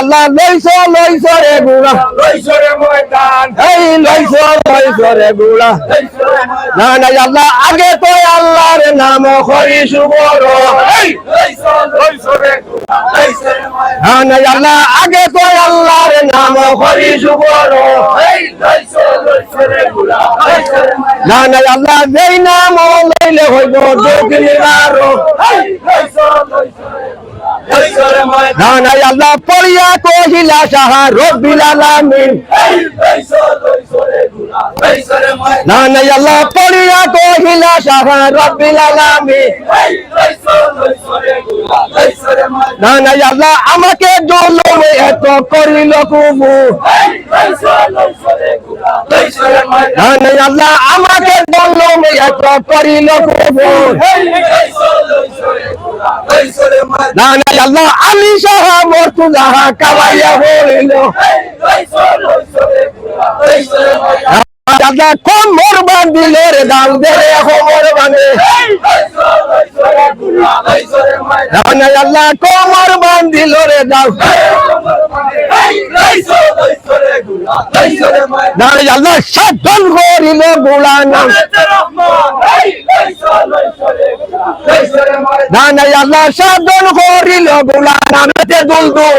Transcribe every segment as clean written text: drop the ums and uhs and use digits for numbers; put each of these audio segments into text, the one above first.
আল্লাহ লইছ রে গুড়া এই লইছ রে গুড়া না নাই আল্লাহ আগে তো আল্লাহর নাম হরি সুবর না নাই আল্লাহ আগে তো আল্লাহর নাম হরি সুবর না নাই আল্লাহ যেই নাম লইলে হইব দুঃখিনীর না নাই আল্লাহ পড়িয়া কহিলা সাহা রব্বিল আলামিন না নাই আল্লাহ পড়িয়া কহিলা সাহা রব্বিল আলামিন না নাই আল্লাহ আমাকে জুলুমে এত করিল কুবু না নাই আল্লাহ আমাকে জুলুমে এত করিল কুবু না নাই আল্লাহ আলী সাহা মর্তুজা কাবাইয়া বলিল আল্লাহ কোমর বান্ধিল রে দাল দে রে কোমর বাঁধে না নাই আল্লাহ কোমর বান্ধিল রে দাল না নাই আল্লাহ সাধন করিল গুলা নাম না নাই আল্লাহ সাধন করিল গুলা নামেতে দুলদুল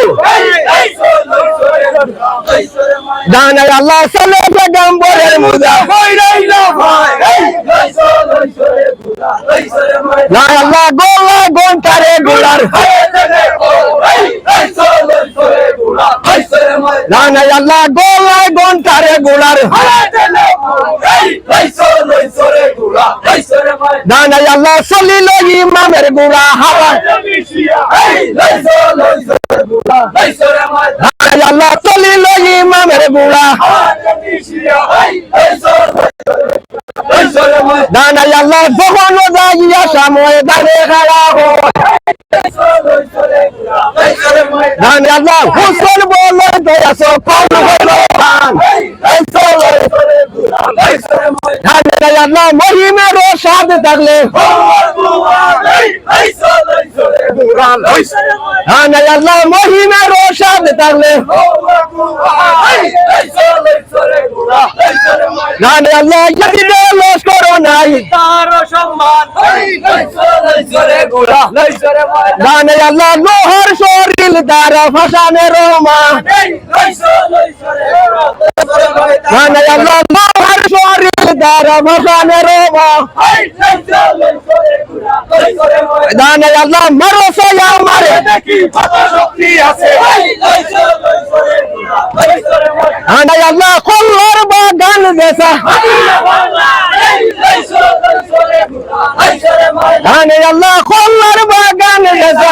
না নাই আল্লাহ চলে পেগম্বরের মুজা না আল্লাহ গোলা গন্টারে গুলার না নাই আল্লাহ গোলা গন্টারে গুলার না নাই আল্লাহ চলিল ইমামের গুড়া হাওয়া আল্লাহ চলিল ইমামের গুড়া না নাই আল্লাহ যখন যাইয়া সময় দাঁড়ে খাড়া না নাই আল্লাহ হুসেন বলে দয়াস কল হইল না নাই আল্লাহ মহিমের সাথ থাকলে না নাই আল্লাহ মহিমের সাথ থাকলে না নাই আল্লাহ যদি লস্কর নাই তার সম্মান না নাই আল্লাহ লোহার শরীর দ্বারা ফাঁসানের মা না নাই আল্লাহ লোহার শরীর দ্বারা ফাঁসানের মা না নাই আল্লাহ মারো সয়া মারে না নাই আল্লাহ কল্লার বাগান বেসা না নাই আল্লাহ কল্লার বাগান বেসা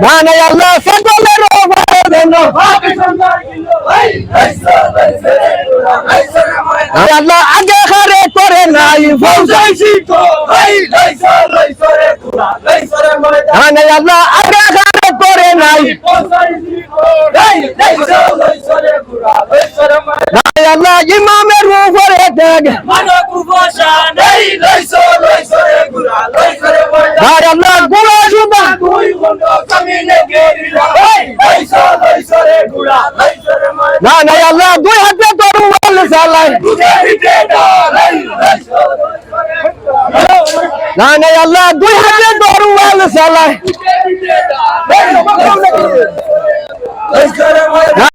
না নাই আল্লাহ সকলের আল্লাহ আগে হারে করে নাই আল্লাহ আগে হারে করে নাই আল্লাহ ইমামের উপরে দেখ আল্লাহ গুলা সুদা না নাই আল্লাহ দুই হাতে তরুণ চালাই না নাই আল্লাহ দুই হাতে তরুণ চালাই